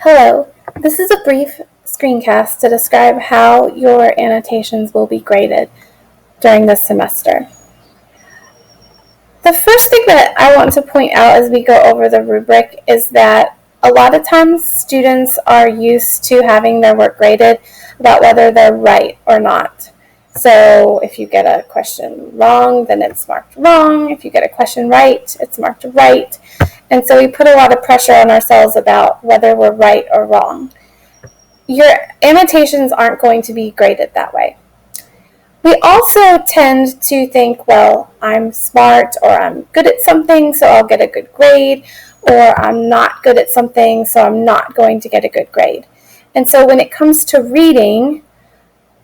Hello, this is a brief screencast to describe how your annotations will be graded during this semester. The first thing that I want to point out as we go over the rubric is that a lot of times students are used to having their work graded about whether they're right or not. So if you get a question wrong, then it's marked wrong. If you get a question right, it's marked right. And so we put a lot of pressure on ourselves about whether we're right or wrong. Your annotations aren't going to be graded that way. We also tend to think, well, I'm smart or I'm good at something, so I'll get a good grade, or I'm not good at something, so I'm not going to get a good grade. And so when it comes to reading,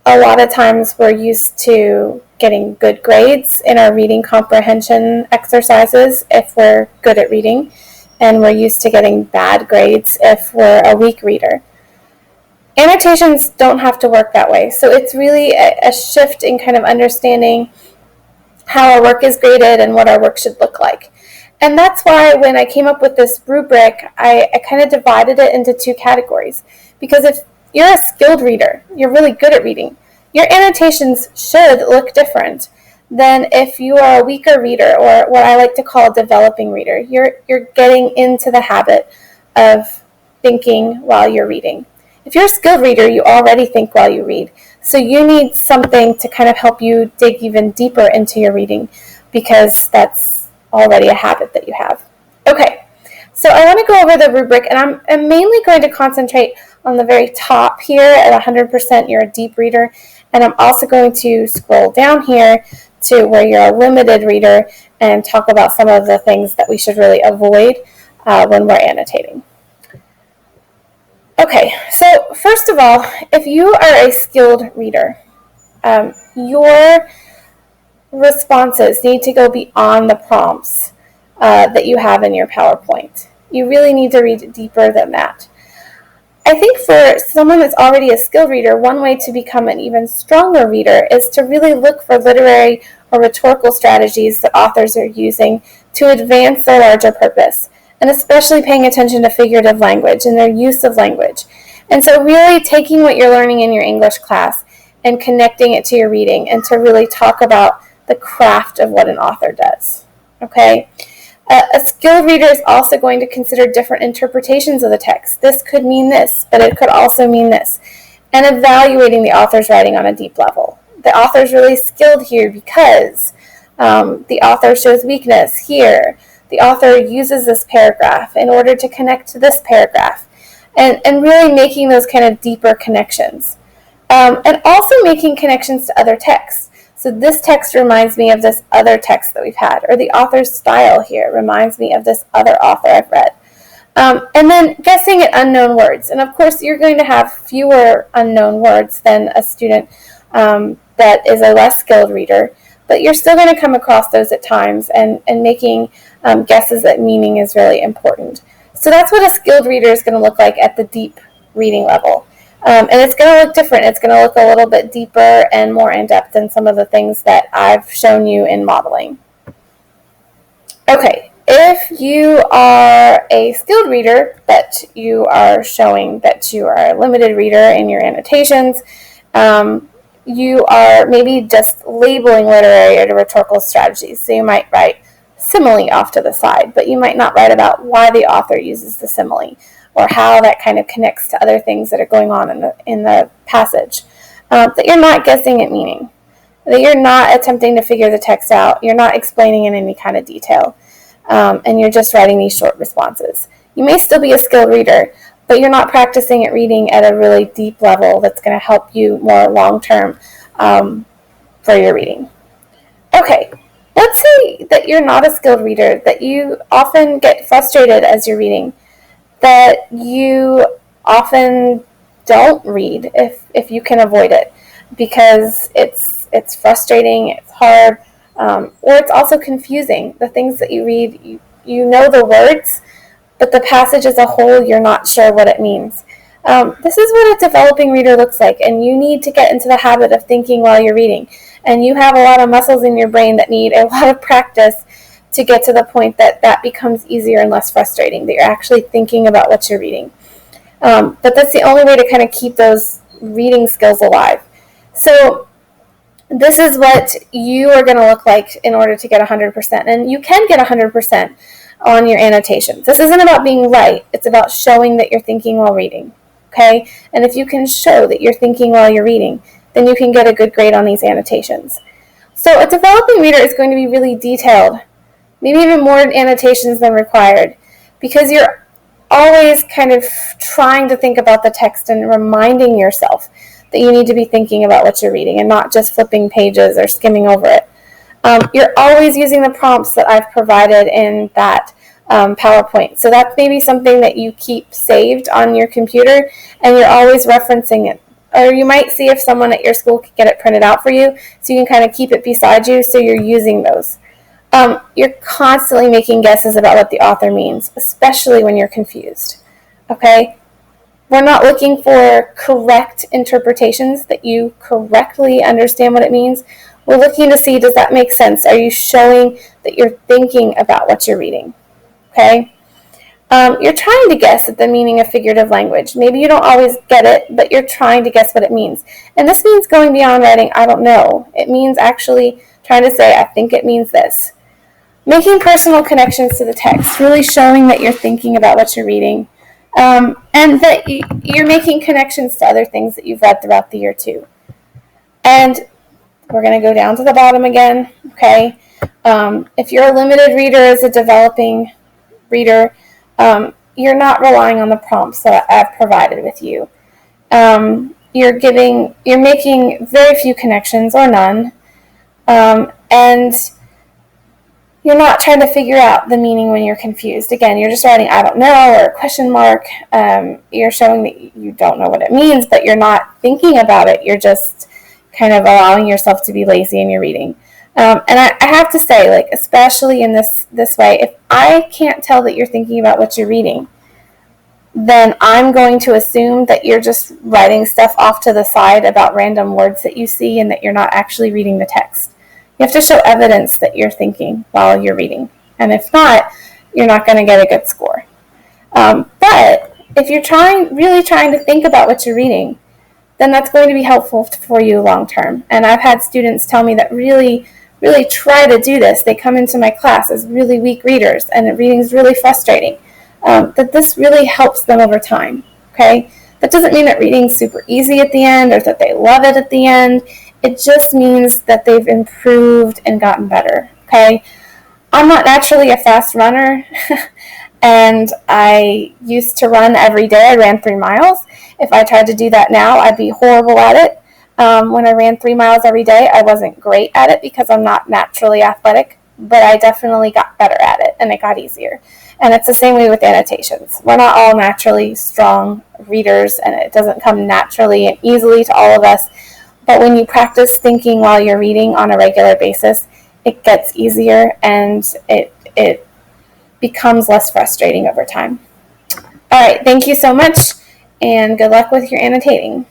a lot of times we're used to getting good grades in our reading comprehension exercises if we're good at reading, and we're used to getting bad grades if we're a weak reader. Annotations don't have to work that way, so it's really a shift in kind of understanding how our work is graded and what our work should look like. And that's why when I came up with this rubric, I kind of divided it into two categories. Because if you're a skilled reader, you're really good at reading, your annotations should look different than if you are a weaker reader, or what I like to call a developing reader. You're getting into the habit of thinking while you're reading. If you're a skilled reader, you already think while you read. So you need something to kind of help you dig even deeper into your reading, because that's already a habit that you have. Okay, so I want to go over the rubric, and I'm mainly going to concentrate on the very top here at 100%, you're a deep reader, and I'm also going to scroll down here to where you're a limited reader and talk about some of the things that we should really avoid when we're annotating. Okay, so first of all, if you are a skilled reader, your responses need to go beyond the prompts that you have in your PowerPoint. You really need to read deeper than that. I think for someone that's already a skilled reader, one way to become an even stronger reader is to really look for literary or rhetorical strategies that authors are using to advance their larger purpose, and especially paying attention to figurative language and their use of language. And so really taking what you're learning in your English class and connecting it to your reading, and to really talk about the craft of what an author does. Okay? A skilled reader is also going to consider different interpretations of the text. This could mean this, but it could also mean this. And evaluating the author's writing on a deep level. The author's really skilled here because the author shows weakness here. The author uses this paragraph in order to connect to this paragraph. And really making those kind of deeper connections. And also making connections to other texts. So this text reminds me of this other text that we've had, or the author's style here reminds me of this other author I've read. And then guessing at unknown words. And of course, you're going to have fewer unknown words than a student that is a less skilled reader, but you're still going to come across those at times, and making guesses at meaning is really important. So that's what a skilled reader is going to look like at the deep reading level. And it's going to look different. It's going to look a little bit deeper and more in-depth than some of the things that I've shown you in modeling. Okay, if you are a skilled reader, but you are showing that you are a limited reader in your annotations, you are maybe just labeling literary or rhetorical strategies. So you might write simile off to the side, but you might not write about why the author uses the simile, or how that kind of connects to other things that are going on in the passage. That you're not guessing at meaning. That you're not attempting to figure the text out. You're not explaining in any kind of detail. And you're just writing these short responses. You may still be a skilled reader, but you're not practicing at reading at a really deep level that's going to help you more long-term for your reading. Okay, let's say that you're not a skilled reader, that you often get frustrated as you're reading, that you often don't read if you can avoid it, because it's frustrating, it's hard, or it's also confusing. The things that you read, you know the words, but the passage as a whole, you're not sure what it means. This is what a developing reader looks like, and you need to get into the habit of thinking while you're reading. And you have a lot of muscles in your brain that need a lot of practice to get to the point that becomes easier and less frustrating, that you're actually thinking about what you're reading. But that's the only way to kind of keep those reading skills alive. So this is what you are going to look like in order to get 100%. And you can get 100% on your annotations. This isn't about being right. It's about showing that you're thinking while reading. Okay? And if you can show that you're thinking while you're reading, then you can get a good grade on these annotations. So a developing reader is going to be really detailed, maybe even more annotations than required, because you're always kind of trying to think about the text and reminding yourself that you need to be thinking about what you're reading and not just flipping pages or skimming over it. You're always using the prompts that I've provided in that PowerPoint. So that's maybe something that you keep saved on your computer and you're always referencing it. Or you might see if someone at your school can get it printed out for you, so you can kind of keep it beside you so you're using those. You're constantly making guesses about what the author means, especially when you're confused. Okay? We're not looking for correct interpretations, that you correctly understand what it means. We're looking to see, does that make sense? Are you showing that you're thinking about what you're reading? Okay? You're trying to guess at the meaning of figurative language. Maybe you don't always get it, but you're trying to guess what it means. And this means going beyond writing, I don't know. It means actually trying to say, I think it means this. Making personal connections to the text, really showing that you're thinking about what you're reading, and that you're making connections to other things that you've read throughout the year too. And we're going to go down to the bottom again, okay? If you're a limited reader as a developing reader, you're not relying on the prompts that I've provided with you. You're making very few connections or none, and you're not trying to figure out the meaning when you're confused. Again, you're just writing, I don't know, or a question mark. You're showing that you don't know what it means, but you're not thinking about it. You're just kind of allowing yourself to be lazy in your reading. And I have to say, like, especially in this way, if I can't tell that you're thinking about what you're reading, then I'm going to assume that you're just writing stuff off to the side about random words that you see and that you're not actually reading the text. You have to show evidence that you're thinking while you're reading. And if not, you're not going to get a good score. But if you're really trying to think about what you're reading, then that's going to be helpful for you long term. And I've had students tell me that really try to do this. They come into my class as really weak readers, and reading is really frustrating. That this really helps them over time. Okay? That doesn't mean that reading's super easy at the end or that they love it at the end. It just means that they've improved and gotten better. Okay? I'm not naturally a fast runner, and I used to run every day. I ran 3 miles. If I tried to do that now, I'd be horrible at it. When I ran 3 miles every day, I wasn't great at it because I'm not naturally athletic, but I definitely got better at it, and it got easier. And it's the same way with annotations. We're not all naturally strong readers, and it doesn't come naturally and easily to all of us. But when you practice thinking while you're reading on a regular basis, it gets easier and it becomes less frustrating over time. All right, thank you so much, and good luck with your annotating.